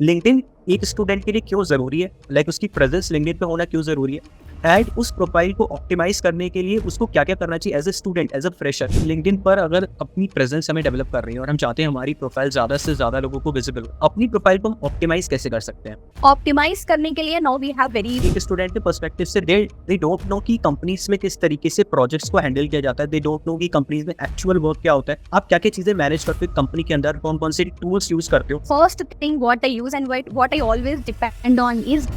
LinkedIn एक student के लिए क्यों ज़रूरी है, लाइक उसकी प्रेजेंस लिंक्डइन पे होना क्यों ज़रूरी है, एंड उस प्रोफाइल को ऑप्टिमाइज करने के लिए उसको क्या क्या करना चाहिए as a student, as a fresher. LinkedIn पर अगर अपनी प्रेजेंस हमें डेवलप कर रही है और हम चाहते हैं हमारी प्रोफाइल ज़्यादा से ज़्यादा लोगों को विजिबल हो, अपनी प्रोफाइल को हम ऑप्टिमाइज कैसे कर सकते हैं? ऑप्टिमाइज करने के लिए नाउ वी हैव वेरी एक स्टूडेंट के पर्सपेक्टिव से दे डोंट नो कि कंपनीज में किस तरीके से प्रोजेक्ट्स को हैंडल किया जाता है, दे डोंट नो कि कंपनीज में एक्चुअल वर्क क्या होता है। आप क्या क्या चीजें मैनेज करते हो कंपनी के अंदर, कौन कौन से टूल्स यूज करते हो? first thing what I use and what I always depend on is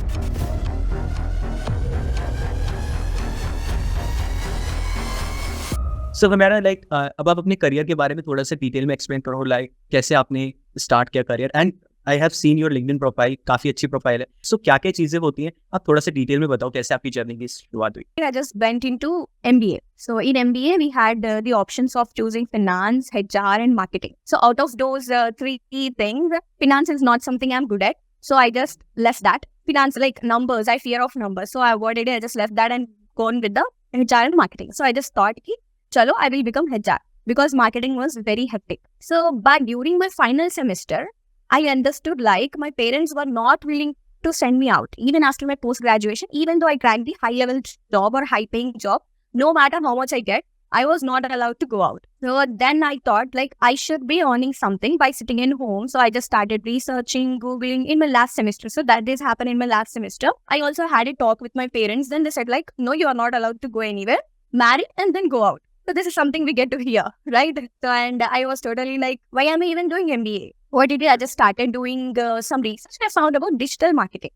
सो हमारा लाइक अब आप अपने करियर के बारे में थोड़ा सा डिटेल में एक्सप्लेन करो, लाइक कैसे आपने स्टार्ट किया career. And I have seen your LinkedIn profile, काफी अच्छी प्रोफाइल है। सो क्या क्या चीजें होती हैं, आप थोड़ा सा डिटेल में बताओ कैसे आपकी जर्नी की शुरुआत हुई। I just went into MBA. So in MBA we had the options of choosing finance, HR and marketing. So out of those three things, finance is not something I'm good at. So I just left that. Finance, like numbers, I fear of numbers. So I avoided it. I just left that and gone with the HR and marketing. So I just thought ki chalo, I will become HR because marketing was very hectic. So but during my final semester, I understood like my parents were not willing to send me out even after my post graduation, even though I cracked the high level job or high paying job. No matter how much I get, I was not allowed to go out. So then I thought like I should be earning something by sitting in home. So I just started researching, Googling in my last semester. So that this happened in my last semester. I also had a talk with my parents. Then they said like, no, you are not allowed to go anywhere. Marry and then go out. So this is something we get to hear, right? So and I was totally like, why am I even doing MBA? What did I just started doing some research. I found about digital marketing.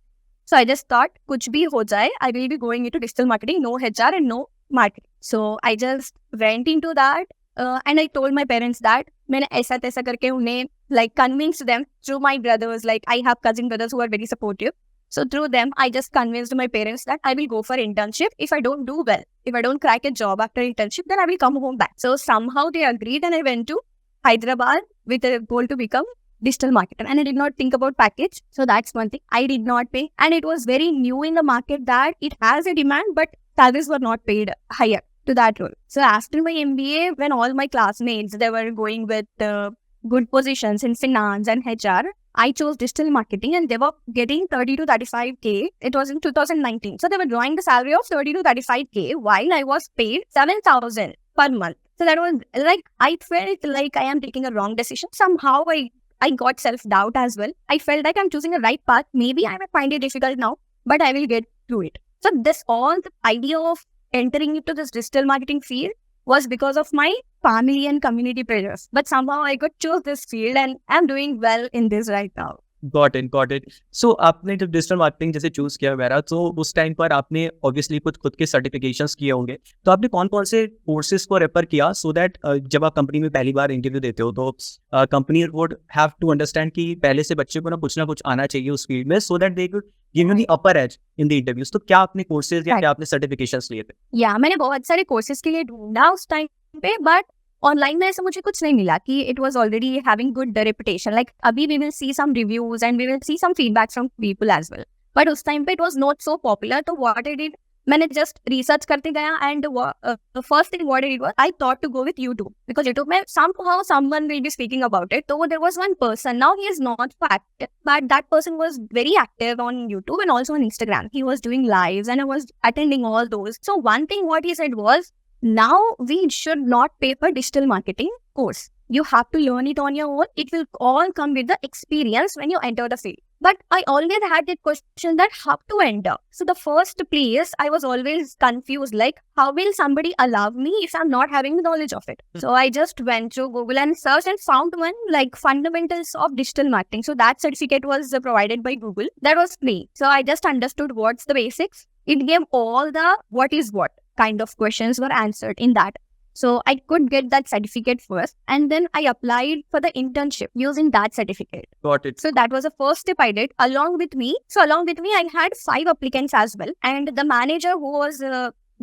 So I just thought, kuch bhi ho jaye, I will be going into digital marketing, no HR and no marketing. So I just went into that and I told my parents that मैंने ऐसा तैसा करके उन्हें like convinced them through my brothers. Like I have cousin brothers who are very supportive. So through them, I just convinced my parents that I will go for internship. If I don't do well, if I don't crack a job after internship, then I will come home back. So somehow they agreed and I went to Hyderabad with a goal to become digital marketer. And I did not think about package. So that's one thing. I did not pay. And it was very new in the market that it has a demand, but salaries were not paid higher to that role. So after my MBA, when all my classmates, they were going with good positions in finance and HR, I chose digital marketing and they were getting 30 to 35K. It was in 2019. So they were drawing the salary of 30 to 35K while I was paid 7,000 per month. So that was like, I felt like I am taking a wrong decision. Somehow I got self-doubt as well. I felt like I'm choosing the right path. Maybe I may find it difficult now, but I will get through it. So this all the idea of entering into this digital marketing field was because of my family and community pressures. But somehow I could choose this field and I'm doing well in this right now. Got it. So आपने जब digital marketing जैसे choose किया वगैरह, तो उस time पर आपने obviously कुछ खुद के सर्टिफिकेशंस किए होंगे, तो आपने कौन कौन से कोर्सेज को रेफर किया सो दैट जब आप कंपनी में पहली बार इंटरव्यू देते हो तो company would have to understand कि पहले से बच्चे को ना कुछ आना चाहिए उस फील्ड में, so that they could give you the upper edge in the interviews. तो क्या आपने कोर्सेज या क्या आपने सर्टिफिकेशंस लिए थे? या मैंने बहुत सारे कोर्सेज के लिए ढूंढा उस टाइम पे, बट ऑनलाइन में ऐसा मुझे कुछ नहीं मिला कि it was already having good reputation. Like अभी we will see some reviews and we will see some feedback from people as well, but उस टाइम पे it was not so popular. तो व्हाट आई डिड, मैंने just research करते गया and first thing what I did was I thought to go with YouTube because YouTube में somehow someone will be speaking about it. So there was one person, now he is not so active, but that person was very active on YouTube and also on Instagram. He was doing lives and I was attending all those. So one thing what he said was, now we should not pay for digital marketing course. You have to learn it on your own. It will all come with the experience when you enter the field. But I always had that question that how to enter. So the first place I was always confused, like how will somebody allow me if I'm not having the knowledge of it? So I just went to Google and searched and found one like fundamentals of digital marketing. So that certificate was provided by Google. That was free. So I just understood what's the basics. It gave all the what is what kind of questions were answered in that. So I could get that certificate first and then I applied for the internship using that certificate. Got it. So that was the first step I did along with me. So along with me, I had 5 applicants as well. And the manager who was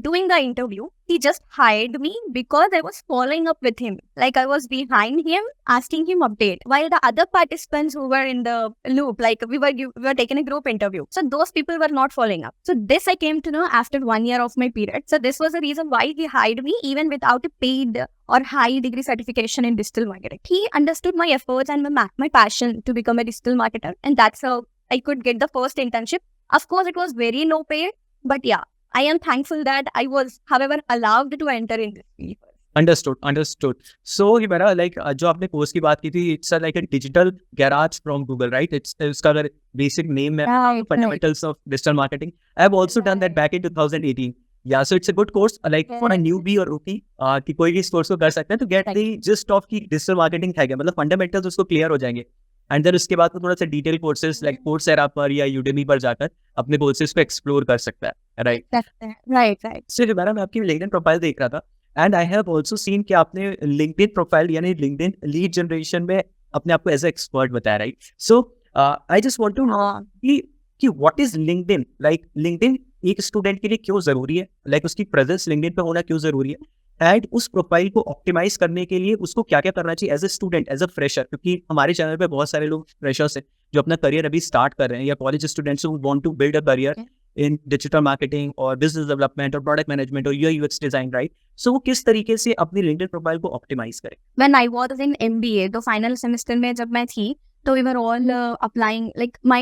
doing the interview, he just hired me because I was following up with him. Like I was behind him, asking him update. While the other participants who were in the loop, like we were taking a group interview. So those people were not following up. So this I came to know after 1 year of my period. So this was the reason why he hired me even without a paid or high degree certification in digital marketing. He understood my efforts and my passion to become a digital marketer, and that's how I could get the first internship. Of course, it was very low paid, but yeah, I am thankful that I was, however, allowed to enter in this field. Understood so हिमेरा like जो आपने course की बात की थी it's like a digital garage from Google right it's उसका अगर basic name है fundamentals of digital marketing I have also done that back in 2018 या so it's a good course like for a newbie और rookie कि कोई भी इस course को कर सकते हैं तो गेट द जिस्ट ऑफ की डिजिटल मार्केटिंग है क्या मतलब फंडामेंटल्स उसको क्लियर हो जाएंगे एंड देन उसके बाद थोड़ा सा डिटेल कोर्सेज लाइक कोर्सेरा पर या यूडेमी पर जाकर अपने कोर्सेज को एक्सप्लोर कर सकता है राइट सो हिमेरा मैं आपकी लिंक्डइन प्रोफाइल देख रहा था and I have also seen कि आपने लिंक्डइन प्रोफाइल यानी लिंक्डइन लीड जनरेशन में अपने आप को एज ए एक्सपर्ट बताया right so I just want to know कि what is LinkedIn like LinkedIn एक स्टूडेंट के लिए क्यों जरूरी है लाइक उसकी प्रेजेंस लिंक्डइन पे होना क्यों जरूरी है एंड उस प्रोफाइल को ऑप्टिमाइज करने के लिए उसको क्या क्या करना चाहिए as a student as a fresher क्योंकि हमारे चैनल पे बहुत सारे लोग फ्रेशर्स हैं जो अपना करियर अभी स्टार्ट कर रहे हैं या college students who want to build a career in digital marketing or business development or product management or UI UX design, right? So वो किस तरीके से अपनी LinkedIn प्रोफाइल को ऑप्टिमाइज करें? When I was in MBA, तो final semester में जब मैं थी, तो we were all applying, like my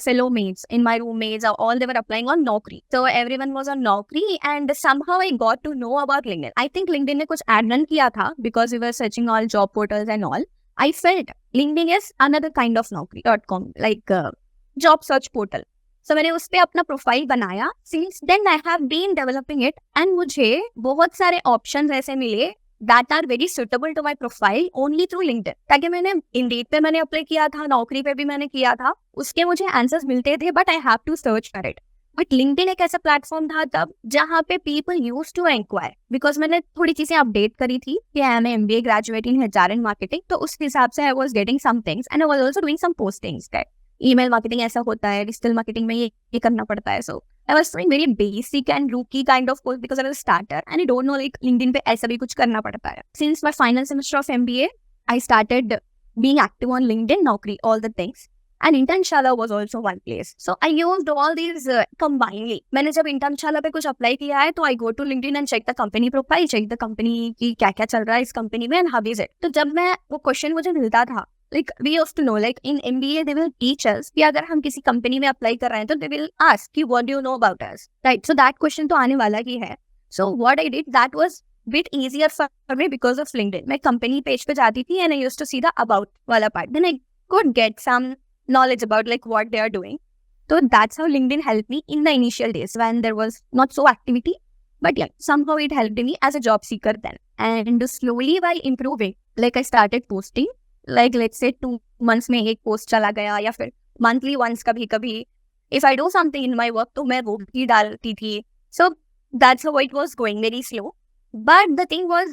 fellow mates, in my roommates, all they were applying on Naukri. So everyone was on Naukri, and somehow I got to know about LinkedIn. I think LinkedIn ने कुछ add run किया था because we were searching all job portals and all. I felt LinkedIn is another kind of Naukri.com, like job search portal. So मैंने उस पे अपना profile बनाया. Since then I have been developing it, and मुझे बहुत सारे options ऐसे मिले that are very suitable to my profile only through LinkedIn. ताकि मैंने Indeed पे मैंने अप्लाई किया था, नौकरी पे भी मैंने किया था, उसके मुझे आंसर्स मिलते थे, but I have to search for it. But LinkedIn एक ऐसा प्लेटफॉर्म था तब जहाँ पे people used to inquire, because मैंने थोड़ी चीजें अपडेट करी थी कि I am MBA graduate in HR and marketing, तो उस हिसाब से I was getting some things and I was also doing some postings that email marketing ऐसा होता है, डिजिटल मार्केटिंग में ये करना पड़ता है. So I was doing very basic and rookie kind of course because I was starter and I don't know like LinkedIn पे ऐसा भी कुछ करना पड़ता है. Since my final semester of MBA I started being active on LinkedIn, Naukri, all the things, and Internshala was also one place. So I used all these combinely. मैंने जब इंटर्नशाला पे कुछ अप्लाई किया है तो आई गो to LinkedIn and check the company profile, check the company की क्या क्या चल रहा है इस कंपनी में एंड हाउ इज इट. तो जब मैं वो क्वेश्चन मुझे मिलता था, like we used to know, like in MBA they will teach us कि अगर हम किसी कंपनी में अप्लाई कर रहे हैं तो they will ask कि what do you know about us, right? So that question तो आने वाला ही है. So what I did, that was bit easier for me because of LinkedIn. मैं कंपनी पेज पे जाती थी and I used to see the about वाला part, then I could get some knowledge about like what they are doing. So that's how LinkedIn helped me in the initial days when there was not so activity, but yeah, somehow it helped me as a job seeker then. And slowly while improving, like I started posting, like let's say 2 months में एक post चला गया या फिर monthly once कभी कभी. If I do something in my work तो मैं वो भी डालती थी. So that's how it was going, very slow. But the thing was,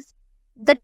the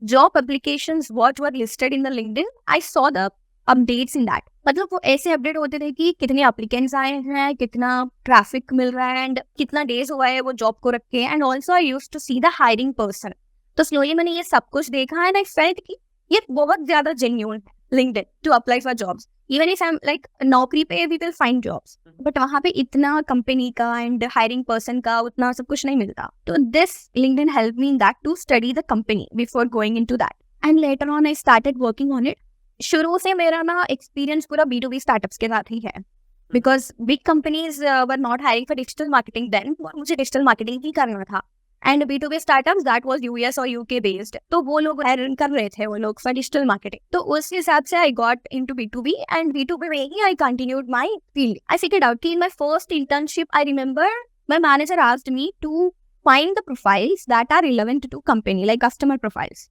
job applications what were listed in the LinkedIn, I saw the updates in that. मतलब वो ऐसे update होते थे कि कितने एप्लीकेंट्स आए हैं, कितना ट्रैफिक मिल रहा है एंड कितना डेज हुआ है वो जॉब को रखे. And also I used to see the hiring person. तो स्लोली मैंने ये सब कुछ देखा एंड आई फेल्ट कि ये बहुत ज्यादा genuine LinkedIn to apply for jobs. Even if I'm like नौकरी पे we will find jobs, but वहाँ पे इतना कंपनी का and hiring person का उतना सब कुछ नहीं मिलता. तो this LinkedIn helped me in that to study the company before going into that. And later on I started working on it. शुरू से मेरा ना एक्सपीरियंस पूरा B2B स्टार्टअप्स के साथ ही है, because big companies were not hiring for digital marketing then, और मुझे डिजिटल मार्केटिंग ही करना था. And B2B startups that was US और UK बेस्ड, तो वो लोग हायर कर रहे थे वो लोग फॉर डिजिटल मार्केटिंग. तो उस हिसाब से I got into B2B and B2B में ही I continued my field. I figured out कि in my first internship I remember my manager asked me to find the profiles that are relevant to company, like customer profiles.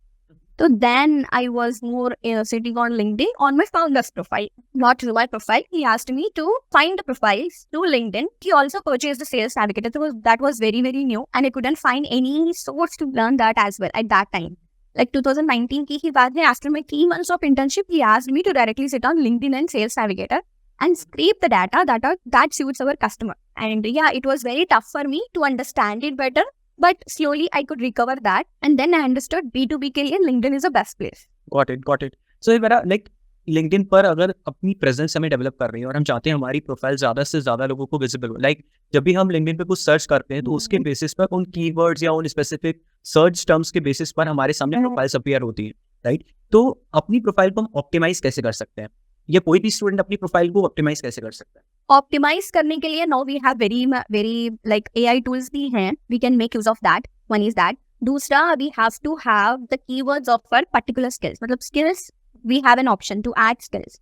So then I was more sitting on LinkedIn on my founder's profile, not to my profile. He asked me to find the profiles through LinkedIn. He also purchased the Sales Navigator. So that was very, very new and I couldn't find any source to learn that as well at that time. Like 2019 की ही बात है, after my 3 months of internship, he asked me to directly sit on LinkedIn and Sales Navigator and scrape the data that suits our customer. And yeah, it was very tough for me to understand it better. But slowly I could recover that, and then I understood B2B के लिए LinkedIn is the best place. Got it. So मेरा like LinkedIn पर अगर अपनी presence हमें develop कर रही है और हम चाहते हैं हमारी प्रोफाइल ज़्यादा से ज़्यादा लोगों को विजिबल हो, लाइक जब भी हम लिंक्डइन पे कुछ सर्च करते हैं तो उसके बेसिस पर उन कीवर्ड्स या उन स्पेसिफिक सर्च टर्म्स के बेसिस पर हमारे सामने प्रोफाइल्स अपीयर होती है, राइट? तो अपनी प्रोफाइल को हम ऑप्टिमाइज कैसे कर सकते हैं, या कोई भी स्टूडेंट अपनी प्रोफाइल को ऑप्टिमाइज कैसे कर सकता है? ऑप्टिमाइज करने के लिए now we have very like AI tools भी हैं, we can make use of that. One is that. दूसरा, we have to have the keywords of our particular skills. मतलब skills, we have an option to add skills.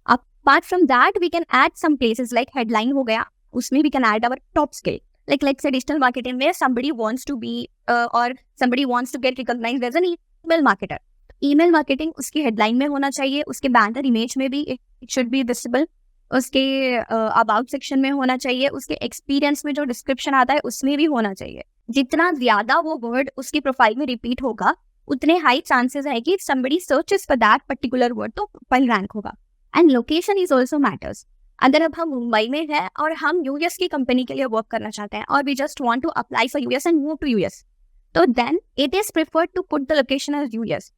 Apart from that we can add some places like headline हो गया, उसमें we can add our top skill. Like let's say digital marketing में somebody wants to be or somebody wants to get recognized as an email marketer. Email marketing उसकी headline में होना चाहिए, उसके banner image में भी इट शुड बी विजिबल, उसके about section में होना चाहिए, उसके एक्सपीरियंस में जो डिस्क्रिप्शन आता है उसमें भी होना चाहिए. जितना ज्यादा वो वर्ड उसकी प्रोफाइल में रिपीट होगा उतने हाई चांसेस है कि somebody searches for that particular word तो प्रोफाइल रैंक होगा. And location is also matters. अगर अब हम मुंबई में हैं और हम यूएस की कंपनी के लिए वर्क करना चाहते हैं और we just want to apply for US and move to US, तो then it is preferred to put the location as US,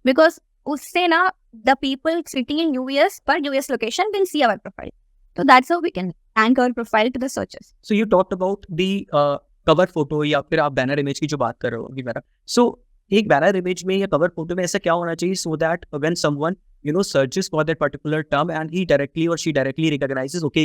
because उससे ना the people sitting in US पर US location will see our profile. तो that's how we can rank our profile to the searches. So you talked about the cover photo या फिर आप banner image की जो बात कर रहे हो अभी मेरा. सो एक बैनर इमेज में या कवर फोटो में ऐसा क्या होना चाहिए so that when someone searches for that particular term and he directly or she directly recognizes okay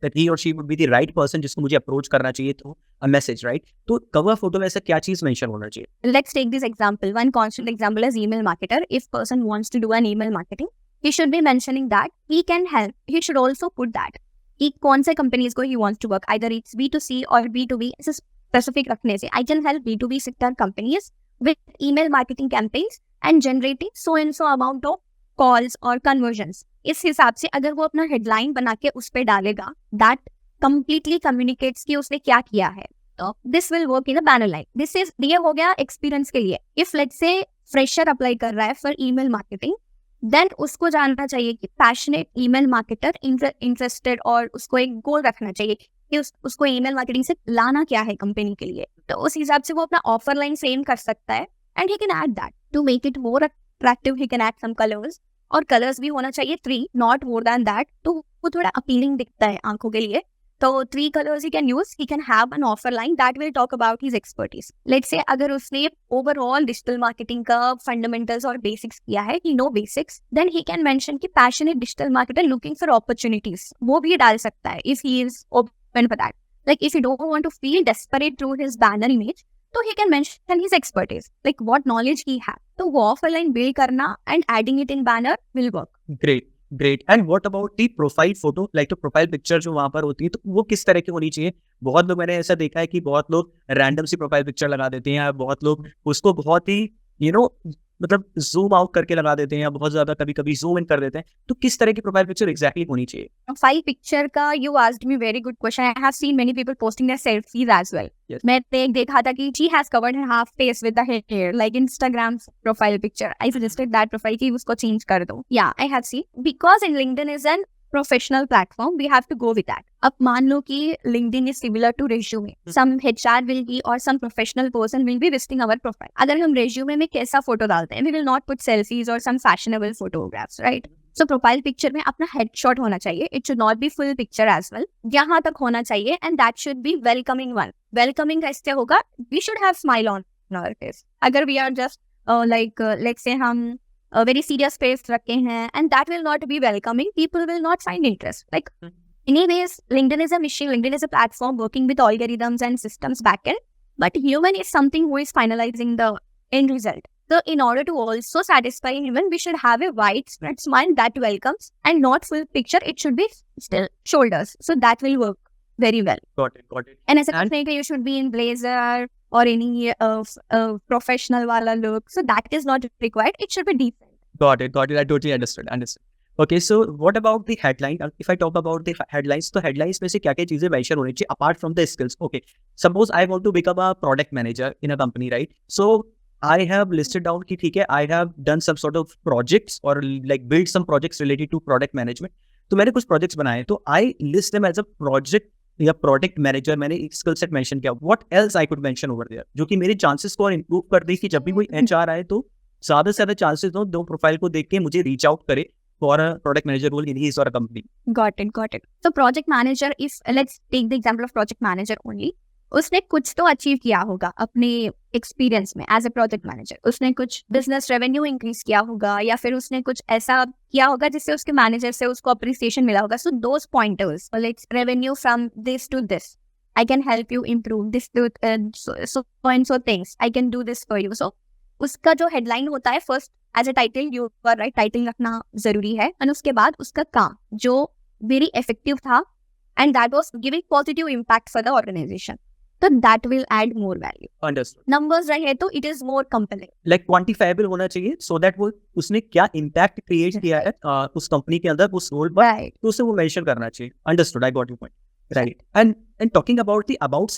that he or she would be the right person जिसको मुझे अप्रोच करना चाहिए थ्रू अ मैसेज, राइट? तो cover photo में ऐसा क्या चीज mention होना चाहिए? Let's take this example. One constant example is email marketer. If person wants to do an email marketing, he should be mentioning that he can help. He should also put that कि कौन से companies को he wants to work, either it's B2C or B2B. ऐसे specific रखने से I can help B2B sector companies with email marketing campaigns and generating so and so amount of calls और convergence. इस हिसाब से अगर वो अपना हेडलाइन बना के उस पे डालेगा, दैट कंप्लीटली कम्युनिकेट्स कि उसने क्या किया है. तो this will work in a banner line. This is, ये हो गया एक्सपीरियंस के लिए. If let's say fresher apply कर रहा है फॉर ईमेल मार्केटिंग, देन उसको जानना चाहिए कि पैशनेट ईमेल मार्केटर इंटरेस्टेड, और उसको एक गोल रखना चाहिए कि उसको ईमेल मार्केटिंग से लाना क्या है कंपनी के लिए. तो उस हिसाब से वो अपना ऑफर लाइन फ्रेम कर सकता है and he can add that to make it more attractive. He can add some colours, और कलर्स भी होना चाहिए 3, नॉट मोर देन दैट, तो वो थोड़ा अपीलिंग दिखता है आंखों के लिए. तो 3 colours he can use. He can have an offer line that will talk about his expertise. Let's say अगर उसने ओवरऑल डिजिटल मार्केटिंग का फंडामेंटल्स और बेसिक्स किया है, he know basics, then he can mention कि passionate digital marketer looking for opportunities. वो भी डाल सकता है if he is open for that. Like if you don't want to feel desperate through his banner image, तो he can mention his expertise, like what knowledge he has. तो वो offer line build करना and adding it in banner will work. Great. And what about the profile photo, like तो profile picture जो वहां पर होती है तो वो किस तरह की होनी चाहिए? बहुत लोग, मैंने ऐसा देखा है कि बहुत लोग रैंडम सी प्रोफाइल पिक्चर लगा देते हैं, या बहुत लोग उसको बहुत ही मतलब जूम आउट करके लगा देते हैं, या बहुत ज्यादा कभी कभी जूम इन कर देते हैं. तो किस तरह की प्रोफाइल पिक्चर एग्जैक्टली होनी चाहिए? प्रोफाइल पिक्चर का you asked me very good question. I have seen many people posting their selfies as well. Yes. मैंने एक देखा था कि she has covered her half face with the hair, like Instagram profile picture. I suggested that profile कि उसको change कर दो. Yeah, I have seen, because in LinkedIn is an professional platform, we have to go with that. अब मान लो कि LinkedIn is similar to resume. Some HR will be or some professional person will be visiting our profile. अगर हम resume में कैसा photo डालते हैं, we will not put selfies or some fashionable photographs, right? So profile picture में अपना headshot होना चाहिए. It should not be full picture as well. यहाँ तक होना चाहिए, and that should be welcoming one. Welcoming कैसे होगा? We should have smile on our face. अगर we are just let's say हम very serious face रखे हैं, and that will not be welcoming, people will not find interest. Like anyways, LinkedIn is a machine. LinkedIn is a platform working with algorithms and systems backend, but human is something who is finalizing the end result. So in order to also satisfy human, we should have a widespread smile that welcomes, and not full picture. It should be still shoulders, so that will work very well. Got it. And as a company, you should be in blazer or any professional wala look. So that is not required. It should be decent. Got it. I totally understood. Okay, so what about the headline? If I talk about the headlines, तो headlines में से क्या क्या चीजें mention होनी चाहिए apart from the skills? Okay, suppose I want to become a product manager in a company, right? So I have listed down कि ठीक है, I have done some sort of projects or like build some projects related to product management. तो मैंने कुछ projects बनाए, तो I list them as a project या product manager. मैंने एक स्किल सेट मेंशन किया. What else I could mention over there, जो कि मेरे चांसेस को और इंप्रूव कर दे कि जब भी कोई एचआर आए तो ज्यादा से ज्यादा चांसेस हो दो प्रोफाइल को देख के मुझे रीच आउट करे for a product manager role in his or a company? Got it. So project manager, if let's take the example of project manager only, उसने कुछ तो अचीव किया होगा अपने एक्सपीरियंस में एज ए प्रोजेक्ट मैनेजर. उसने कुछ बिजनेस रेवेन्यू इंक्रीज किया होगा, या फिर उसने कुछ ऐसा किया होगा जिससे उसके मैनेजर से उसको अप्रिसिएशन मिला होगा. So those pointers, like revenue from this to this, I can help you improve this so and so things. I can do this for you. So उसका जो हेडलाइन होता है first as a title, you are right, title रखना जरूरी है. और उसके बाद उसका काम जो वेरी इफेक्टिव था and that was giving positive impact for the organisation, तो that will add more value. Understood. Numbers रहे तो it is more compelling. Like quantifiable होना चाहिए, सो दैट वो उसने क्या इम्पैक्ट क्रिएट किया है उस कंपनी के अंदर उस रोल पर, राइट. तो उसे वो मेंशन करना चाहिए. Understood, I got your point. Right. And talking about the about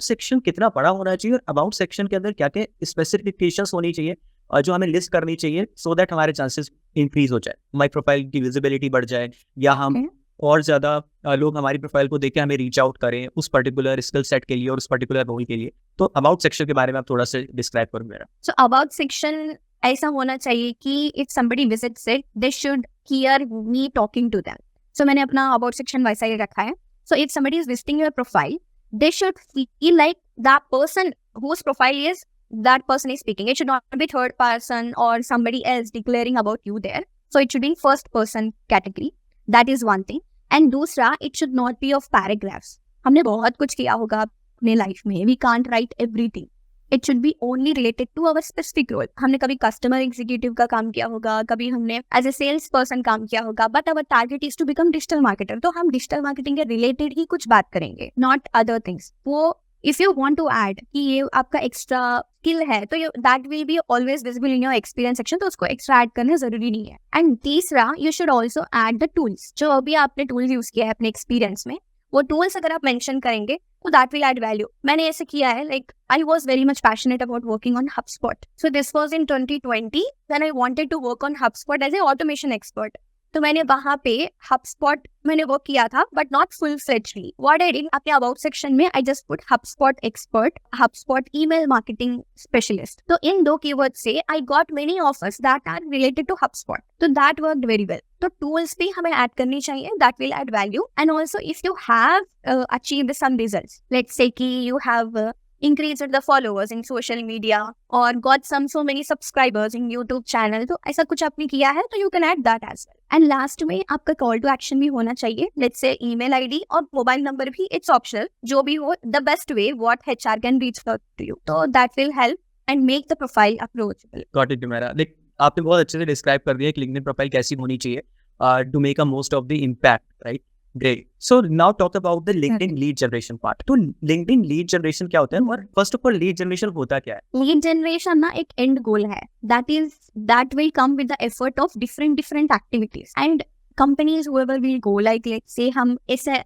section कितना बड़ा होना चाहिए, और अबाउट सेक्शन के अंदर क्या क्या स्पेसिफिकेशंस होनी चाहिए जो हमें लिस्ट करनी चाहिए, सो दैट हमारे चांसेस इंक्रीज हो जाए, हमारी प्रोफाइल की विजिबिलिटी बढ़ जाए, या हम और ज्यादा लोग हमारी प्रोफाइल को देख के हमें रीच आउट करें उस पर्टिकुलर स्किल सेट के लिए और उस पर्टिकुलर रोल के लिए. तो अबाउट सेक्शन के बारे में आप थोड़ा सा डिस्क्राइब करो मेरा. सो अबाउट सेक्शन ऐसा होना चाहिए कि if somebody visits it, they should hear me talking to them. So मैंने अपना अबाउट सेक्शन वैसा ही रखा है. So if somebody is visiting your profile, they should feel like that person whose profile is, that person is speaking. It should not be third person or somebody else declaring about you there. So it should be first person category. That is one thing. And दूसरा, it should not be of paragraphs. हमने बहुत कुछ किया होगा अपने life में. We can't write everything. It should be only related to our specific role. हमने कभी कस्टमर एग्जीक्यूटिव का काम किया होगा, कभी हमने एज ए सेल्स पर्सन काम किया होगा, but our target is to become digital marketer. तो हम डिजिटल मार्केटिंग के रिलेटेड ही कुछ बात करेंगे, नॉट अदर थिंग्स. वो if you want to add कि ये आपका एक्स्ट्रा स्किल है, तो that will be always visible in your experience section, तो उसको एक्स्ट्रा ऐड करना जरूरी नहीं है. एंड तीसरा, you should also add the tools. जो अभी आपने टूल्स यूज किया है अपने एक्सपीरियंस में, वो टूल्स अगर आप मेंशन करेंगे तो दैट विल ऐड वैल्यू. मैंने ऐसे किया है, like I was very much passionate about working on HubSpot. So this was in 2020 when I wanted to work on HubSpot as a automation expert. तो मैंने वहां पे HubSpot मैंने वर्क किया था, but not full fledgedly. What I did, अपने about section में I just put HubSpot expert, HubSpot email marketing specialist. तो इन दो कीवर्ड से I got many offers that are related to HubSpot. तो दैट वर्कड वेरी वेल. तो tools भी हमें ऐड करनी चाहिए, that will add value. And also if you have achieved some results, let's say कि you have increased the followers in social media or got so many subscribers in YouTube channel, तो ऐसा कुछ आपने किया है तो you can add that as well. And last में आपका call to action भी होना चाहिए. Let's say email ID और mobile number भी, it's optional. जो भी हो, the best way what HR can reach out to you. तो that will help and make the profile approachable. Got it, मेरा. देख, आपने बहुत अच्छे से डिस्क्राइब कर दिया कि लिंक्डइन प्रोफाइल कैसी होनी चाहिए to make a most of the impact, right? Great. So now talk about the LinkedIn lead generation part. तो LinkedIn lead generation क्या होता है, और first of all lead generation होता क्या है? Lead generation ना एक end goal है. That will come with the effort of different activities. And companies whoever will go, like let's say हम ऐसे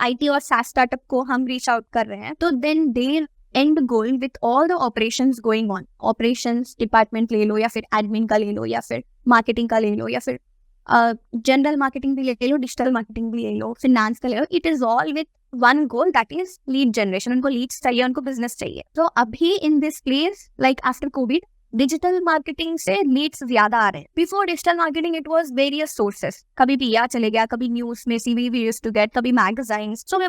IT और SaaS startup को हम reach out कर रहे हैं, तो then their end goal with all the operations going on, operations department ले लो, या फिर admin का ले लो, या फिर marketing का ले लो, या फिर जनरल मार्केटिंग भी ले लो, डिजिटल मार्केटिंग भी ले लो, फिनांस का ले लो, it is all with one goal, that is lead generation. उनको लीड्स चाहिए, उनको बिजनेस चाहिए. तो अभी in this place, like after Covid, digital marketing से लीड्स ज्यादा आ रहे हैं. Before digital marketing it was various sources. कभी PR चले गया, कभी न्यूज में CV we used to get, कभी magazines. So we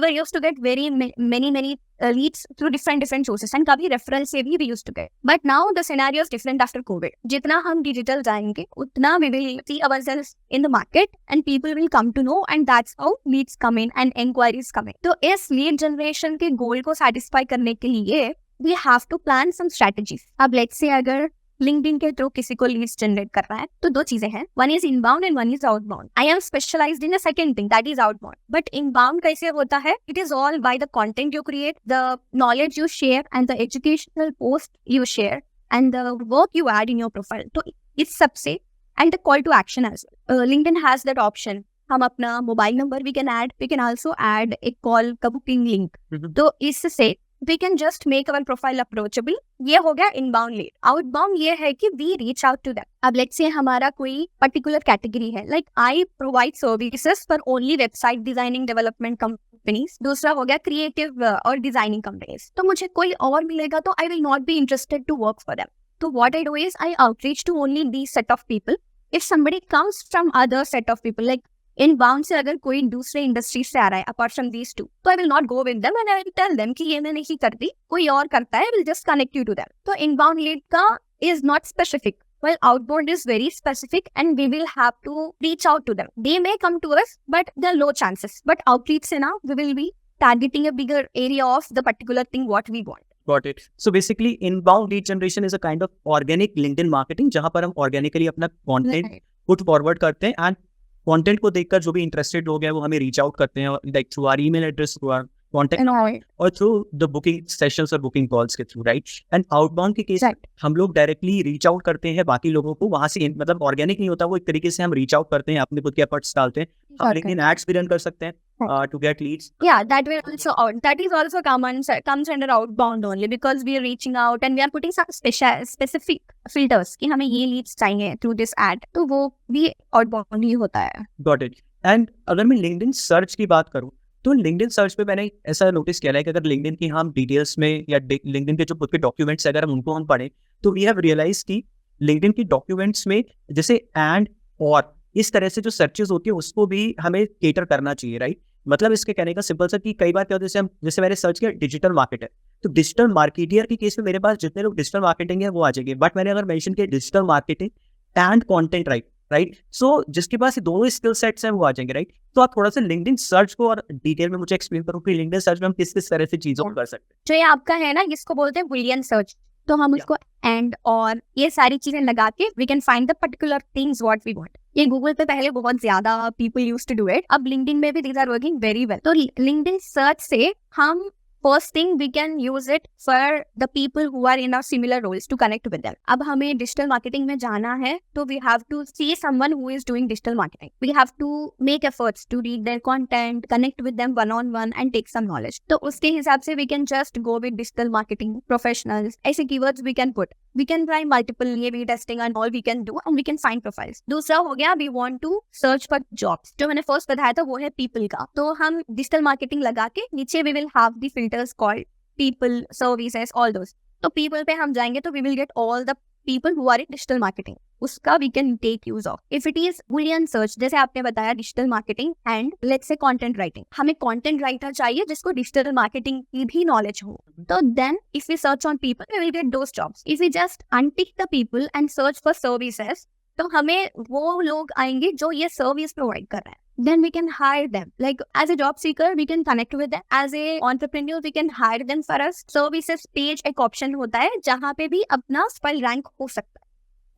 were used to get very many leads through different sources, and कभी रेफरल से भी we used to get. But now the scenario is different after COVID. जितना हम digital जाएंगे उतना we will see ourselves in the market and people will come to know, and that's how leads come in and inquiries come in. तो इस lead generation के goal को satisfy करने के लिए we have to plan some strategies. अब let's say अगर LinkedIn के थ्रू किसी को लीड्स जनरेट कर रहा है, तो दो चीजें हैं, one is inbound and one is outbound. I am specialized in the second thing, that is outbound. But inbound कैसे होता है? It is all by the content you create, the knowledge you share, and the educational post you share, and the work you add in your profile. तो इस सबसे, and the call to action as well. LinkedIn has that option. हम अपना mobile number we can also add एक call का booking link. तो इससे we can just make our profile approachable. ये हो गया inbound lead. Outbound ये है कि we reach out to them. अब let's say हमारा कोई particular category है, like I provide services for only website designing development companies. दूसरा हो गया creative और designing companies. तो मुझे कोई और मिलेगा तो I will not be interested to work for them. So what I do is I outreach to only these set of people if somebody comes from other set of people, like inbound से अगर कोई दूसरे industry से आ रहा है apart from these two, तो I will not go with them and I will tell them कि ये मैं नहीं करती, कोई और करता है, I will just connect you to them. तो inbound lead का is not specific, while outbound is very specific and we will have to reach out to them. They may come to us, but there are low chances. But outreach से ना, we will be targeting a bigger area of the particular thing what we want. Got it. So basically, inbound lead generation is a kind of organic LinkedIn marketing, जहाँ पर हम organically अपना content put forward करते हैं and content को देखकर जो भी interested लोग हैं वो हमें reach out करते हैं, like through our email address, through our contact or through the booking sessions or booking calls के through, right? And outbound के केस हम लोग directly reach out करते हैं बाकी लोगों को, वहाँ से मतलब organic नहीं होता, वो एक तरीके से हम reach out करते हैं, अपने खुद के efforts डालते हैं, हम LinkedIn ads भी run कर सकते हैं to get leads. Yeah, that will also that is also comes under outbound only, because we are reaching out and we are putting some specific filters कि हमें ये leads चाहिए through this ad, तो वो भी outbound ही होता है. Got it. And अगर मैं LinkedIn search की बात करूँ तो LinkedIn सर्च पे मैंने ऐसा नोटिस किया है कि अगर LinkedIn की हम डिटेल्स में या LinkedIn के जो खुद के डॉक्यूमेंट्स अगर हम उनको हम पढ़ें तो वी हैव रियलाइज कि LinkedIन की डॉक्यूमेंट्स में जैसे एंड और इस तरह से जो सर्चेस होती है उसको भी हमें केटर करना चाहिए, राइट? मतलब इसके कहने का सिंपल सा कि कई बार क्या होता है, जैसे मैंने सर्च किया डिजिटल मार्केटर, तो डिजिटल मार्केटियर के केस में मेरे पास जितने लोग डिजिटल मार्केटिंग है वो आ जाएंगे, बट मैंने अगर मेंशन किया digital marketing and content right, so जिसके पास ये दोनों स्किल सेट्स हैं वो आ जाएंगे, राइट? तो आप थोड़ा सा लिंक्डइन सर्च को और डिटेल में मुझे एक्सप्लेन करो कि लिंक्डइन सर्च में हम किस किस तरह से चीजों को कर सकते हैं। जो ये आपका है ना, इसको बोलते हैं बुलियन सर्च, तो हम उसको एंड और ये सारी चीजें लगा के we can find the particular things what we want. ये गूगल पे पहले बहुत ज्यादा people use to do it, अब लिंक्डइन में भी these are working very well. तो लिंक्डइन सर्च से हम first thing we can use it for the people who are in our similar roles to connect with them. अब हमें digital marketing में जाना है तो we have to see someone who is doing digital marketing, we have to make efforts to read their content, connect with them one on one and take some knowledge. तो उसके हिसाब से we can just go with digital marketing professionals, ऐसे keywords we can put, we can try multiple A/B testing and all we can do and we can find profiles। दूसरा हो गया we want to search for jobs, जो मैंने first बताया था वो है people का। तो हम डिजिटल मार्केटिंग लगा के नीचे we will have the filters called people, services, all those। तो people पे हम जाएंगे तो we will get all the people who are in digital marketing, उसका we can take use of। If it is Boolean search, जैसे आपने बताया digital marketing and let's say content writing, हमें content writer चाहिए जिसको डिजिटल मार्केटिंग की भी knowledge हो, तो then if we search on people we will get those jobs। If we just untick the people and search for services, तो हमें वो लोग आएंगे जो ये सर्विस प्रोवाइड कर रहे हैं, then we can hire them। Like as a job seeker we can connect with them, as a entrepreneur we can hire them for us। Services page एक ऑप्शन होता है जहाँ पे भी अपना स्पेल रैंक हो सकता है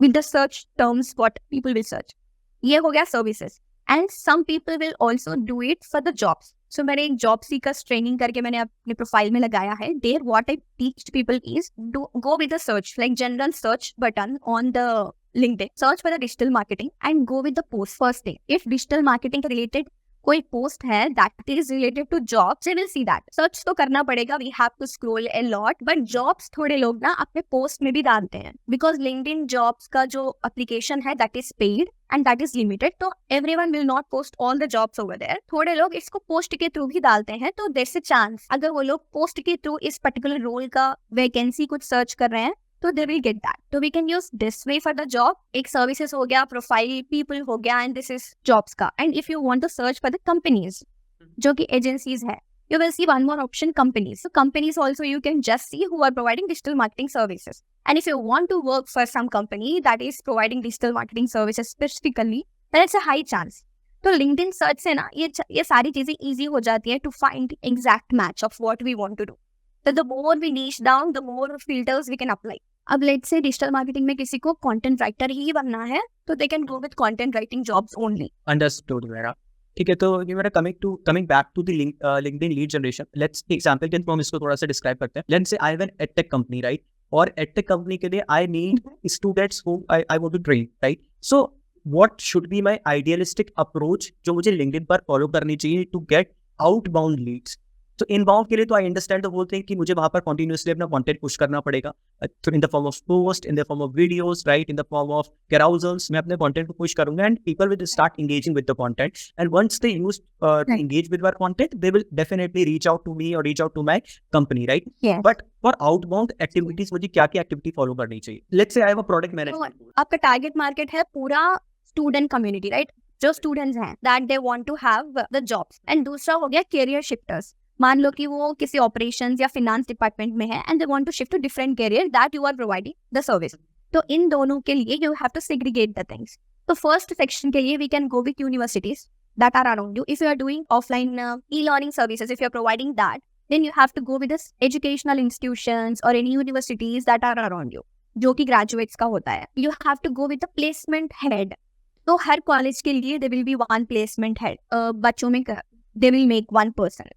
with the search terms what people will search। ये हो गया services and some people will also do it for the jobs। So मैंने एक job seekers training करके मैंने अपने प्रोफाइल में लगाया है। There what I teach people is go with the search, like general search button on the LinkedIn, search for the digital marketing and go with the post first thing। If digital marketing related कोई post है that is related to jobs, they will see that। Search तो करना पड़ेगा, we have to scroll a lot, but jobs थोड़े लोग ना अपने post में भी डालते हैं, because LinkedIn jobs का जो एप्लीकेशन है that is paid and that is limited, तो everyone will not post all the jobs over there। थोड़े लोग इसको पोस्ट के थ्रू भी डालते हैं, तो there's a chance अगर वो लोग पोस्ट के थ्रू इस पर्टिकुलर रोल का वैकेंसी कुछ सर्च कर रहे हैं तो they will get that। तो we can use this way for the job। एक services हो गया, profile people हो गया, and this is jobs का। And if you want to search for the companies, जो कि agencies है, you will see one more option, companies। So companies also you can just see who are providing digital marketing services। And if you want to work for some company that is providing digital marketing services specifically, then it's a high chance। तो LinkedIn search से ना ये सारी चीजें easy हो जाती है to find exact match of what we want to do। So the more we niche down, the more filters we can apply। अब लेट्स से डिजिटल मार्केटिंग में किसी को कंटेंट राइटर ही बनना है तो they can go with content writing jobs only. Understood मेरा, ठीक है। तो ये मेरा coming back to the LinkedIn lead generation, let's example के थ्रू हम इसको थोड़ा सा डिस्क्राइब करते हैं। Let's say I have an edtech company, right? और एडटेक कंपनी के लिए I need students who I want to train, right? So what should be my idealistic approach जो मुझे लिंक्डइन पर फॉलो करनी चाहिए टू गेट आउटबाउंड लीड्स? तो inbound के लिए तो I understand the whole thing कि मुझे वहां पर कंटिन्यूअसली अपना कंटेंट पुश करना पड़ेगा, in the form of post, in the form of videos, right, in the form of carousels. मैं अपने कंटेंट को पुश करूंगा and people will start engaging with the content, and once they use engage with our content they will definitely reach out to me और reach out to my company, right? But for outbound activities मुझे क्या क्या activity follow करनी चाहिए? Let's say I have a product management. आपका target market है पूरा student community, right, जो स्टूडेंट्स हैं that they want to have the jobs. And दूसरा हो गया करियर शिफ्टर्स, मान लो कि वो किसी ऑपरेशंस या फिनेंस डिपार्टमेंट में है and they want to shift to different career that you are providing the service. तो इन दोनों के लिए you have to segregate the things. तो फर्स्ट सेक्शन के लिए we can go with universities that are around you. If you are doing offline e-learning services, if you are providing that, then you have to go with the educational institutions or any universities that are around you, जो कि graduates का होता है. You have to go with the placement head. तो हर college के लिए there will be one placement head. बच्चों में they will make one person.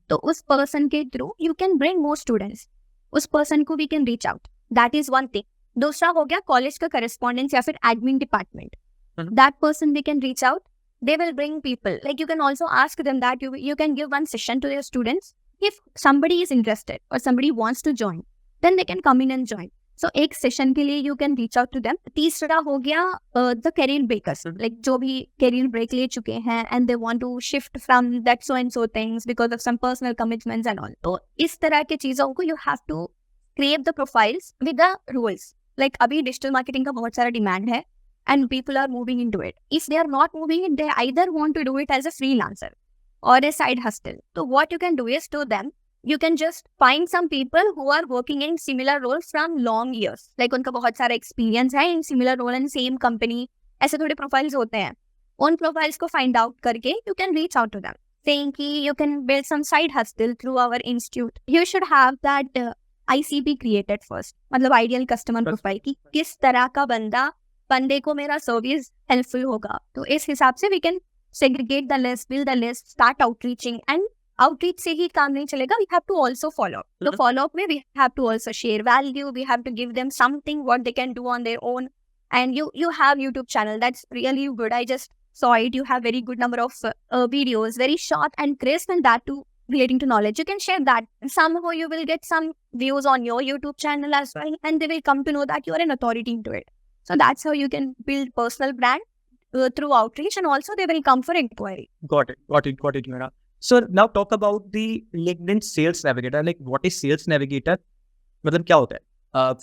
तो उस person के through you can bring more students. उस person को we can reach out. That is one thing. दूसरा हो गया कॉलेज का correspondence या फिर admin department. That person we can reach out. They will bring people. Like you can also ask them that you can give one session to your students. If somebody is interested or somebody wants to join, then they can come in and join. So एक session के लिए you can reach out to them. तीसरा हो गया the career breakers. Like जो भी career break ले चुके हैं and they want to shift from that so and so things because of some personal commitments and all. तो इस तरह के चीजों को you have to create the profiles with the rules. Like अभी digital marketing का बहुत सारा demand है. And people are moving into it. If they are not moving it, they either want to do it as a freelancer or a side hustle. So what you can do is to them, you can just find some people who are working in similar roles from long years. Like उनका बहुत सारा experience है in similar role and same company. ऐसे थोड़े profiles होते हैं. उन profiles को find out करके you can reach out to them. Saying कि you can build some side hustle through our institute. You should have that ICP created first. मतलब ideal customer profile की किस तरह का बंदे को मेरा सर्विस हेल्पफुल होगा. तो इस हिसाब से we can segregate the list, build the list, start outreaching. And outreach से ही काम नहीं चलेगा, we have to also follow. तो फॉलो अप में we have to also share value, we have to give them something what they can do on their own. And you have YouTube channel that's really good. I just saw it. You have very good number of videos, very short and crisp, and that too relating to knowledge. You can share that. Somehow you will get some views on your YouTube channel as well, and they will come to know that you are an authority into it. So that's how you can build personal brand through outreach, and also they will come for inquiry. Got it, Meera. So now talk about the LinkedIn Sales Navigator. Like what is Sales Navigator? मतलब क्या होता है?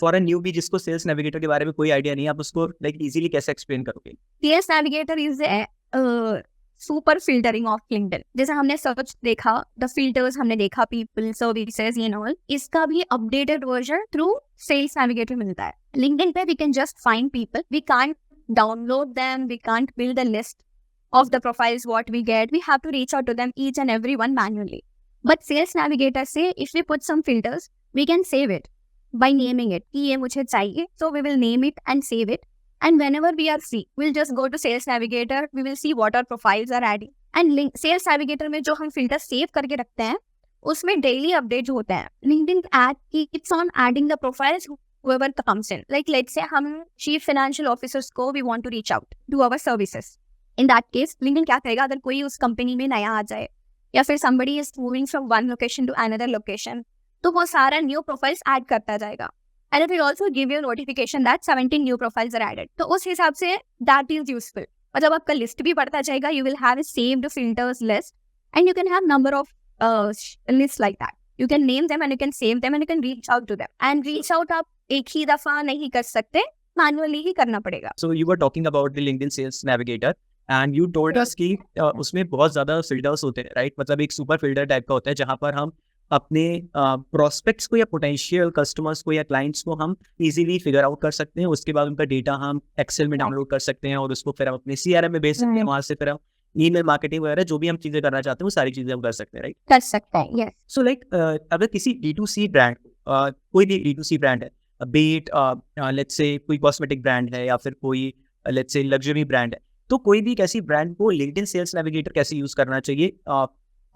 For a newbie जिसको Sales Navigator के बारे में कोई idea नहीं है, आप उसको like easily कैसे explain करोगे? Sales Navigator is a super filtering of LinkedIn. जैसे हमने सर्च देखा, the filters हमने देखा, people, services, you know, इसका भी updated version through Sales Navigator मिलता है. LinkedIn पे we can just find people. We can't download them. We can't build a list of the profiles what we get. We have to reach out to them each and every one manually. But Sales Navigator say if we put some filters, we can save it by naming it. कि ये मुझे चाहिए, so we will name it and save it. And whenever we are free, we'll just go to Sales Navigator. We will see what our profiles are adding. And Sales Navigator में जो हम filter save करके रखते हैं, उसमें daily updates होते हैं. LinkedIn keeps on adding the profiles whoever comes in. Like let's say हम chief financial officers को we want to reach out to our services. In that case, LinkedIn क्या करेगा अगर कोई उस company में नया आ जाए या फिर somebody is moving from one location to another location, तो वो सारा new profiles add करता जाएगा. And it will also give you a notification that 17 new profiles are added. तो उस हिसाब से that is useful. और जब आपका list भी बढ़ता जाएगा, you will have a saved filters list, and you can have number of lists like that. You can name them and you can save them and you can reach out to them. And reach out आप एक ही दफा नहीं कर सकते, manually ही करना पड़ेगा. So you were talking about the LinkedIn Sales Navigator and you told us कि उसमें बहुत ज़्यादा filters होते हैं, right? मतलब एक super filter टाइप का होता है जहाँ पर हम अपने प्रोस्पेक्ट्स को या पोटेंशियल कस्टमर्स को या क्लाइंट्स को हम इजीली फिगर आउट कर सकते हैं. उसके बाद उनका डेटा हम एक्सेल में डाउनलोड कर सकते हैं और उसको फिर हम अपने CRM में भेज सकते हैं. वहाँ से फिर हम ईमेल मार्केटिंग वगैरह जो भी हम चीजें करना चाहते हैं वो सारी चीजें हम कर सकते हैं, राइट? कर सकते हैं, यस. सो लाइक अगर किसी D2C ब्रांड, कोई भी D2C ब्रांड है, बीट लेट्स से कोई कॉस्मेटिक ब्रांड है या फिर कोई लेट्स से लग्जरी ब्रांड है, तो कोई भी कैसी ब्रांड को लिंक्डइन सेल्स नेविगेटर कैसे यूज करना चाहिए?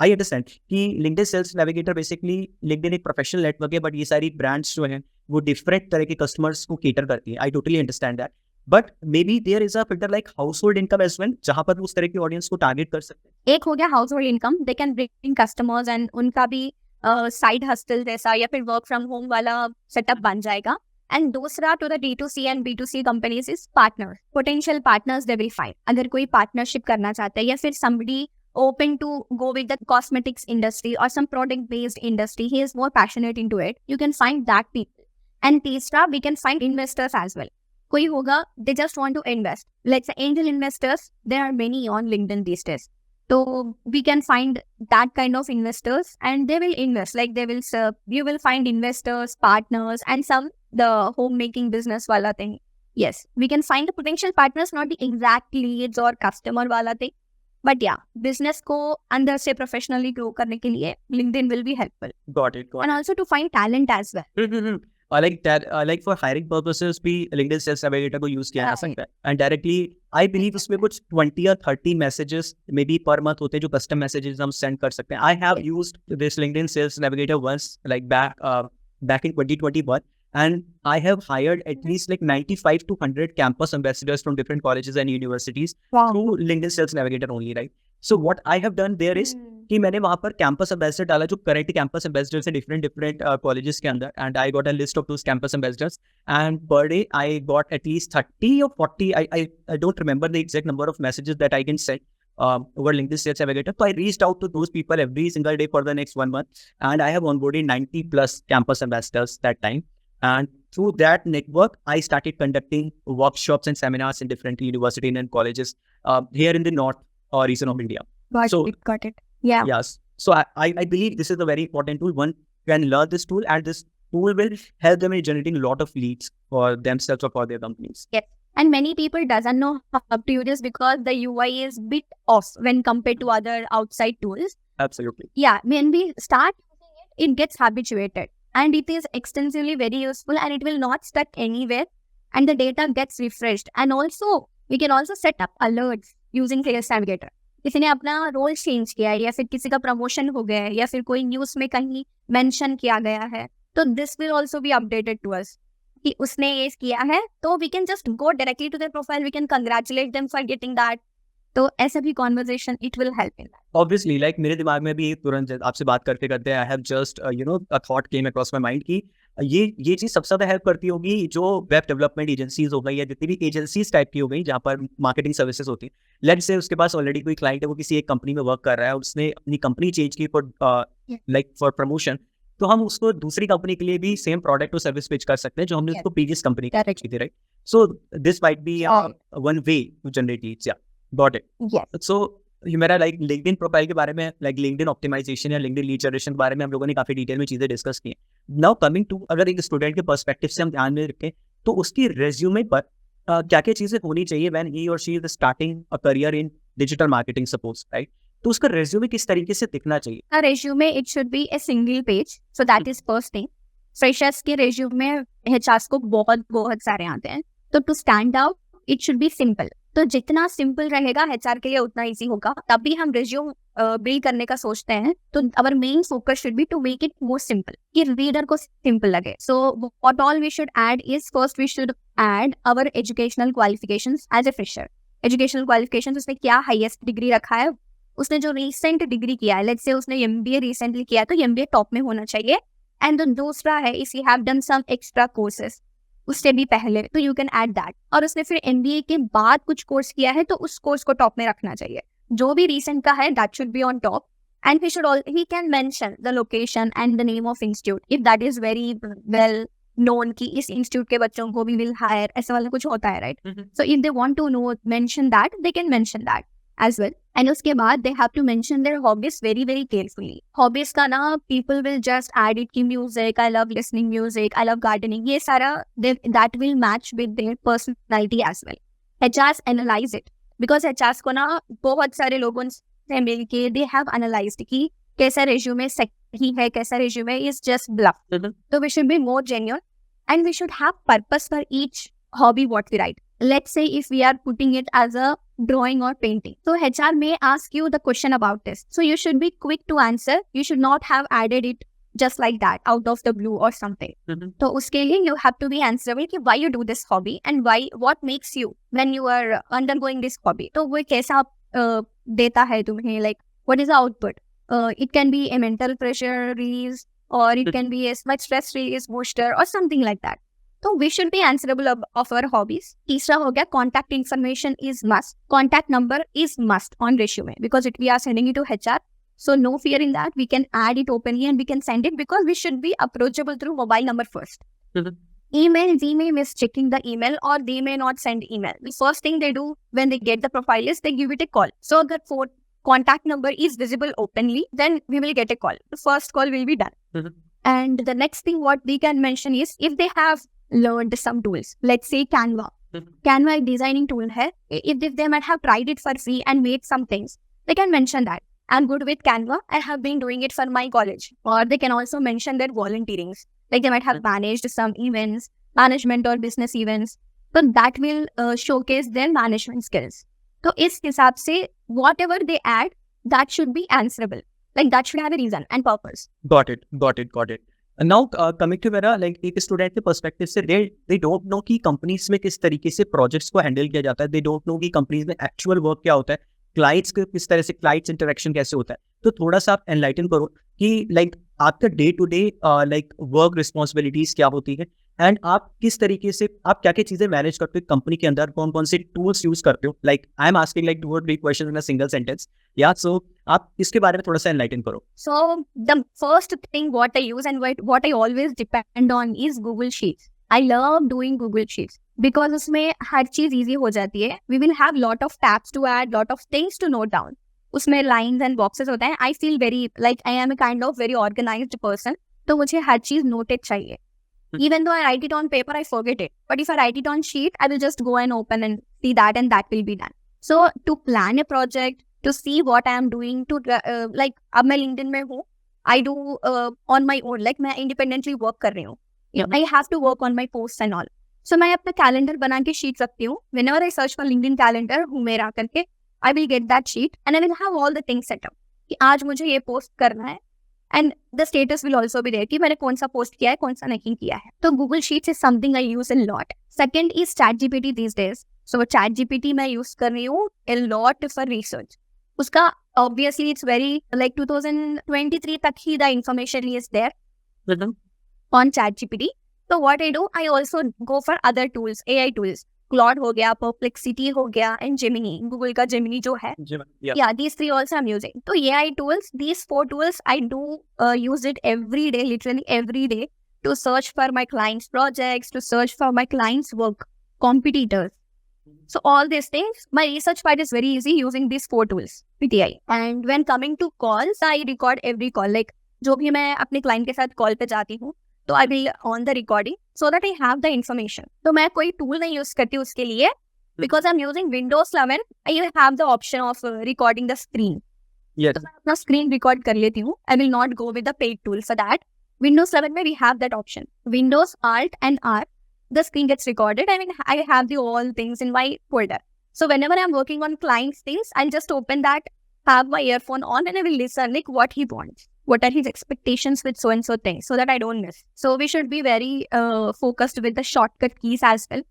आई अंडरस्टैंड कि LinkedIn sales navigator basically LinkedIn एक प्रोफेशनल नेटवर्क है, बट ये सारी ब्रांड्स जो हैं वो डिफरेंट तरह के कस्टमर्स को केटर करती है. I totally understand that, but maybe there is a filter like household income as well, जहां पर उस तरह की ऑडियंस को टारगेट कर सकते हैं. एक हो गया household income, they can bring customers and उनका भी साइड हस्टल जैसा या फिर वर्क फ्रॉम होम वाला सेटअप बन जाएगा. एंड दूसरा to the D2C and B2C companies is partner, potential partners they will find. अगर कोई पार्टनरशिप करना चाहता है या फिर somebody open to go with the cosmetics industry or some product based industry, he is more passionate into it, you can find that people. And तीसरा we can find investors as well. कोई होगा, they just want to invest. Let's say angel investors, there are many on LinkedIn these days. So we can find that kind of investors and they will invest, like they will serve. You will find investors, partners, and some the homemaking business wala thing. Yes, we can find the potential partners, not the exact leads or customer wala thing. But yeah, business को अंदर से professionally grow करने के लिए LinkedIn will be helpful. Got it. And also to find talent as well. I like that. Like for hiring purposes भी LinkedIn Sales Navigator को use किया जा सकता है. And directly, I believe उसमें कुछ 20 or 30 messages maybe per month होते हैं जो custom messages हम send कर सकते हैं. I have used this LinkedIn Sales Navigator once, like back in 2021. And I have hired at least like 95 to 100 campus ambassadors from different colleges and universities through LinkedIn Sales Navigator only, right? So what I have done there is कि मैंने वहाँ पर campus ambassador डाला जो current campus ambassadors हैं different colleges के अंदर, and I got a list of those campus ambassadors, and per day I got at least 30 or 40, I don't remember the exact number of messages that I can send over LinkedIn Sales Navigator. So I reached out to those people every single day for the next 1 month, and I have onboarded 90 plus campus ambassadors that time. And through that network, I started conducting workshops and seminars in different universities and colleges here in the north region of India. Got it. Yeah. Yes. So I believe this is a very important tool. One can learn this tool, and this tool will help them in generating a lot of leads for themselves or for their companies. Yes. And many people doesn't know how to use this because the UI is bit off when compared to other outside tools. Absolutely. Yeah. When we start using it gets habituated. And it is extensively very useful and it will not stuck anywhere and the data gets refreshed. And also, we can also set up alerts using Sales Navigator. किसी ने अपना role change किया है या फिर किसी का promotion हो गया है या फिर कोई न्यूज़ में कहीं मेंशन किया गया है तो this will also be updated to us कि उसने ये किया है तो we can just go directly to their profile, we can congratulate them for getting that. तो ऐसा भी conversation it will help in that. Obviously like मेरे दिमाग में भी तुरंत आपसे बात करते करते I have just a thought came across my mind कि ये चीज़ सबसे ज़्यादा हेल्प करती होगी जो वेब डेवलपमेंट एजेंसीज हो गई या जितनी भी एजेंसीज टाइप की हो गई जहाँ पर मार्केटिंग सर्विसेज होती है. लेट्स से उसके पास ऑलरेडी कोई क्लाइंट है, वो किसी एक कंपनी में वर्क कर रहा है, उसने अपनी कंपनी चेंज की फॉर प्रमोशन, तो हम उसको दूसरी कंपनी के लिए भी सेम प्रोडक्ट और सर्विस पिच कर सकते हैं जो हमने उसको प्रीवियस कंपनी की थी, right? So this might be one way to generate leads. Yeah got it. सो ये मेरा लाइक लिंक्डइन प्रोफाइल के बारे में, लाइक लिंक्डइन ऑप्टिमाइजेशन या लिंक्डइन लीड जनरेशन के बारे में हम लोगों ने काफी डिटेल में चीजें डिस्कस की. नाउ कमिंग टू, अगर एक स्टूडेंट के पर्सपेक्टिव से हम ध्यान में रखें तो उसकी रेज्यूमे पर क्या क्या चीजें होनी चाहिए व्हेन ही और she is starting a career in digital marketing suppose, right? तो उसका रेज्यूमे किस तरीके से दिखना चाहिए? A resume, it should be a single page. So that is first thing. Freshers के resume HRs को बहुत सारे आते हैं. तो to stand out, it should be simple. तो जितना सिंपल रहेगा HR के लिए उतना इजी होगा. तभी हम resume बिल्ड करने का सोचते हैं. तो our main focus should be to make it more simple. कि रीडर को सिंपल लगे. So what all we should add is first we should add our educational qualifications as a fresher. Educational qualifications, उसने क्या highest degree रखा है, उसने जो recent degree किया है, लेट्स से उसने MBA रिसेंटली किया तो MBA टॉप में होना चाहिए. एंड दूसरा है if you have done some extra courses उससे भी पहले तो यू कैन ऐड दैट. और उसने फिर MBA के बाद कुछ कोर्स किया है तो उस कोर्स को टॉप में रखना चाहिए. जो भी रिसेंट का है that should be on top. And he can mention the location and the name of institute if that is very well known कि इस इंस्टीट्यूट के बच्चों को भी will hire, ऐसा वाला कुछ होता है, right? So if they want to know, mention that, they can mention that as well. And उसके बाद they have to mention their hobbies very very carefully. Hobbies का ना people will just add it कि music, I love listening music, I love gardening, ये सारा that will match with their personality as well. HRs analyze it because HRs को ना बहुत सारे लोगों से मिल के they have analyzed कि कैसा resume सही है, कैसा resume is just bluff. So we should be more genuine and we should have purpose for each hobby what we write. Let's say if we are putting it as a drawing or painting. So HR may ask you the question about this. So you should be quick to answer. You should not have added it just like that out of the blue or something. So उसके लिए you have to be answerable कि why you do this hobby and why, what makes you when you are undergoing this hobby. तो वो कैसा देता है तुम्हें, like what is the output? It can be a mental pressure release or it can be a stress release booster or something like that. So we should be answerable of our hobbies. तीसरा हो गया contact information is must. Contact number is must on resume because we are sending it to HR. So no fear in that. We can add it openly and we can send it because we should be approachable through mobile number first. Gmail is checking the email, or they may not send email. The first thing they do when they get the profile is they give it a call. So the contact number is visible openly, then we will get a call. The first call will be done. Mhm. And the next thing what they can mention is if they have learned some tools, let's say Canva. Mhm. Canva एक designing tool है. If they might have tried it for free and made some things, they can mention that. I'm good with Canva. I have been doing it for my college. Or they can also mention their volunteerings. Like they might have managed some events, management or business events. So that will showcase their management skills. So इस हिसाब से whatever they add, that should be answerable. Like that should have a reason and purpose. Got it. And now coming to मेरा like एक student के perspective से they don't know कि companies में किस तरीके से प्रोजेक्ट्स को हैंडल किया जाता है. They don't know कि कंपनीज में एक्चुअल वर्क क्या होता है, क्लाइंट्स के किस तरह से क्लाइंट्स इंटरेक्शन कैसे होता है. तो थोड़ा सा आप एनलाइटन करो कि लाइक आपका day to day like work responsibilities क्या होती है, एंड आप किस तरीके से आप क्या क्या चीजें मैनेज करते हो कंपनी के अंदर, कौन कौन से टूल्स यूज करते हो. Like I am asking like 2 or 3 question in a single sentence. या सो आप इसके बारे में थोड़ा सा एनलाइटन करो. So the first thing what I use and what I always depend on is Google Sheets. I love doing Google Sheets because उसमें हर चीज easy हो जाती है. We will have lot of tabs to add, lot of things to note down. उसमें lines and boxes होते हैं. I feel very like I am a kind of very organized person. तो मुझे हर चीज noted चाहिए. Even though I write it on paper, I forget it. But if I write it on sheet, I will just go and open and see that, and that will be done. So to plan a project, to see what I am doing, to like अब मैं LinkedIn में हूँ, I do on my own, like मैं independently work कर रही हूँ. You know, I have to work on my posts and all. So मैं अपना calendar बना के sheet रखती हूँ. Whenever I search for LinkedIn calendar, मेरा करके, I will get that sheet and I will have all the things set up. कि आज मुझे ये post करना है. And the status will also be there कि मैंने कौन सा post किया है, कौन सा नहीं किया है. तो Google Sheets is something I use a lot. Second is ChatGPT these days. So ChatGPT मैं use कर रही हूँ a lot for research. उसका obviously it's very like 2023 तक ही the information is there on ChatGPT. So what I do, I also go for other tools, AI tools. Claude हो गया, Perplexity हो गया, and Gemini. Google का Gemini जो है. Yeah, these 3 also I'm using. So AI tools, these 4 tools, I do use it every day, literally every day, to search for my clients' projects, to search for my clients' work, competitors. So all these things, my research part is very easy using these 4 tools with AI. And when coming to calls, I record every call. Like जो भी मैं अपने client के साथ call पे जाती हूँ, तो I will on the recording so that I have the information. तो मैं कोई tool नहीं use करती उसके लिए, because I'm using Windows 11. I have the option of recording the screen. Yes. तो मैं अपना screen record कर लेती हूँ. I will not go with the paid tool for that. Windows 11 में we have that option. Windows Alt and R, the screen gets recorded. I mean, I have the all things in my folder. So whenever I'm working on clients' things, I'll just open that, have my earphone on, and I will listen like what he wants. What are his expectations with so-and-so things, so that I don't miss. So we should be very focused with the shortcut keys as well.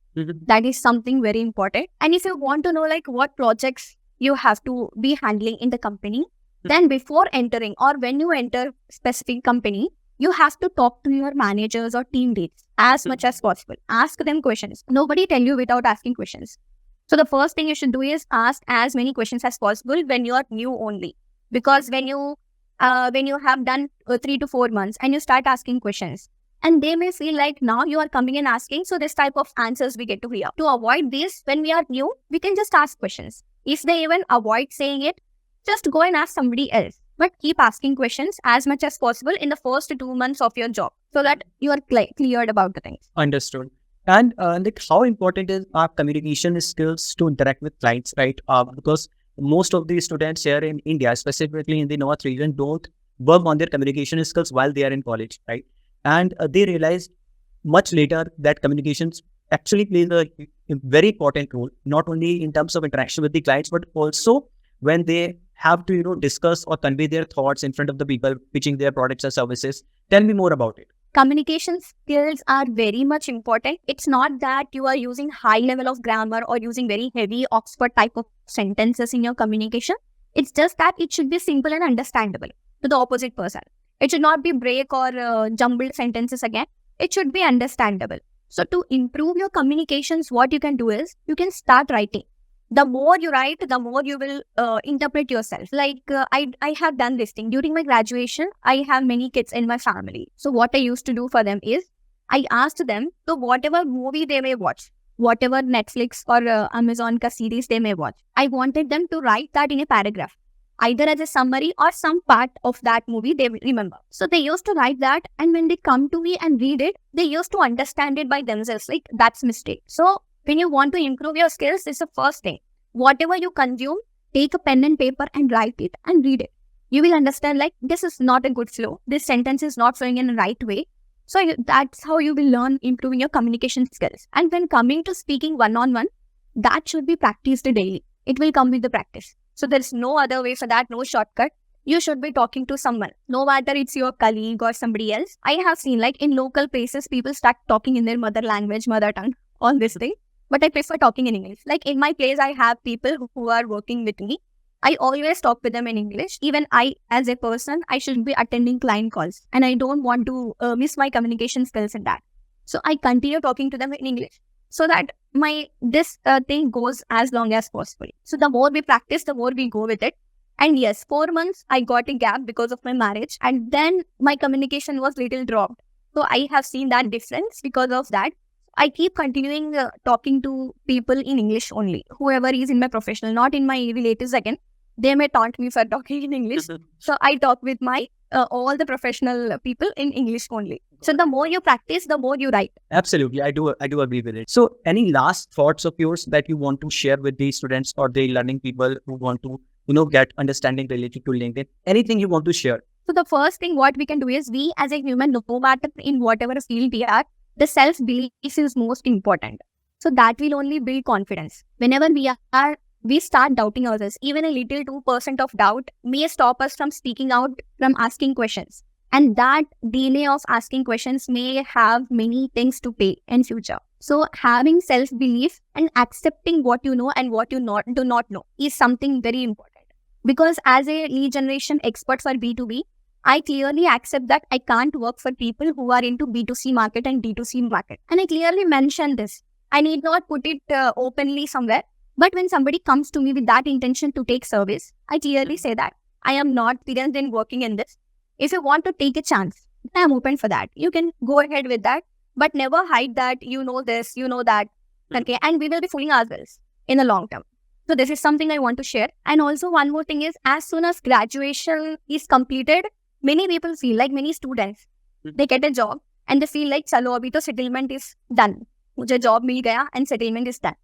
That is something very important. And if you want to know like what projects you have to be handling in the company, then before entering or when you enter specific company, you have to talk to your managers or team leads as much as possible. Ask them questions. Nobody tell you without asking questions. So the first thing you should do is ask as many questions as possible when you are new only. Because when you have done 3 to 4 months and you start asking questions, and they may feel like now you are coming and asking, so this type of answers we get to hear. To avoid this, when we are new, we can just ask questions. If they even avoid saying it, just go and ask somebody else. But keep asking questions as much as possible in the first 2 months of your job, so that you are cleared about the things. Understood. And like how important is our communication skills to interact with clients, right? Because most of the students here in India, specifically in the North region, don't work on their communication skills while they are in college, right? And they realize much later that communications actually plays a very important role, not only in terms of interaction with the clients, but also when they have to, discuss or convey their thoughts in front of the people pitching their products or services. Tell me more about it. Communication skills are very much important. It's not that you are using high level of grammar or using very heavy Oxford type of sentences in your communication. It's just that it should be simple and understandable to the opposite person. It should not be break or jumbled sentences again. It should be understandable. So to improve your communications, what you can do is you can start writing. The more you write, the more you will interpret yourself. Like I have done this thing. During my graduation, I have many kids in my family. So what I used to do for them is I asked them, so whatever movie they may watch, whatever Netflix or Amazon ka series they may watch, I wanted them to write that in a paragraph, either as a summary or some part of that movie they will remember. So they used to write that, and when they come to me and read it, they used to understand it by themselves, like that's mistake. So when you want to improve your skills, this is the first thing. Whatever you consume, take a pen and paper and write it and read it. You will understand like this is not a good flow. This sentence is not flowing in the right way. So that's how you will learn improving your communication skills. And when coming to speaking one-on-one, that should be practiced daily. It will come with the practice. So there's no other way for that, no shortcut. You should be talking to someone, no matter it's your colleague or somebody else. I have seen like in local places, people start talking in their mother language, mother tongue, all this thing. But I prefer talking in English. Like in my place, I have people who are working with me. I always talk with them in English. Even I, as a person, I should be attending client calls. And I don't want to miss my communication skills in that. So I continue talking to them in English so that this thing goes as long as possible. So the more we practice, the more we go with it. And yes, 4 months, I got a gap because of my marriage. And then my communication was little dropped. So I have seen that difference because of that. I keep continuing talking to people in English only. Whoever is in my professional, not in my relatives again. They may taunt me for talking in English. So I talk with my all the professional people in English only. So the more you practice, the more you write. Absolutely. I do agree with it. So any last thoughts of yours that you want to share with the students or the learning people who want to, get understanding related to LinkedIn? Anything you want to share? So the first thing what we can do is we as a human, no matter in whatever field we are, the self-belief is most important. So that will only build confidence. Whenever we start doubting ourselves, even a little 2% of doubt may stop us from speaking out, from asking questions. And that delay of asking questions may have many things to pay in future. So having self-belief and accepting what you know and what you do not know is something very important. Because as a lead generation expert for B2B, I clearly accept that I can't work for people who are into B2C market and D2C market. And I clearly mention this. I need not put it openly somewhere. But when somebody comes to me with that intention to take service, I clearly say that I am not experienced in working in this. If you want to take a chance, I am open for that. You can go ahead with that, but never hide that you know this, you know that. Okay, and we will be fooling ourselves in the long term. So this is something I want to share. And also one more thing is, as soon as graduation is completed, many people feel like, many students, they get a job and they feel like, chalo, abhi to settlement is done. Mujhe job mil gaya and settlement is done.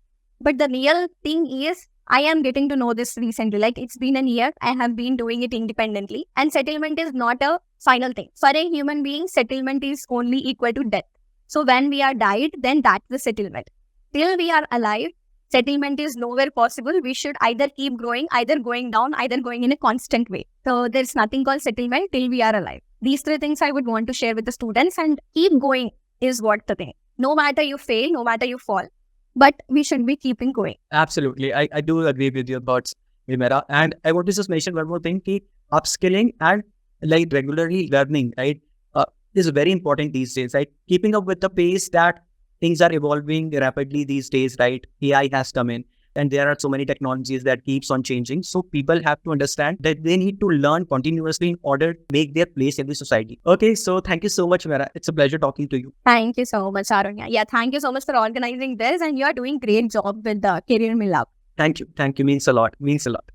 But the real thing is, I am getting to know this recently. Like it's been a year, I have been doing it independently. And settlement is not a final thing. For a human being, settlement is only equal to death. So when we are died, then that's the settlement. Till we are alive, settlement is nowhere possible. We should either keep growing, either going down, either going in a constant way. So there's nothing called settlement till we are alive. These 3 things I would want to share with the students, and keep going is what the thing. No matter you fail, no matter you fall, but we should be keeping going. Absolutely. I do agree with your thoughts, Vimera. And I want to just mention one more thing, ki upskilling and like regularly learning, right, is very important these days, right? Keeping up with the pace that things are evolving rapidly these days, right? AI has come in and there are so many technologies that keeps on changing. So people have to understand that they need to learn continuously in order to make their place in the society. Okay, so thank you so much, Vimera. It's a pleasure talking to you. Thank you so much, Arunya. Yeah, thank you so much for organizing this, and you are doing great job with the Career Mill Up. Thank you. Means a lot.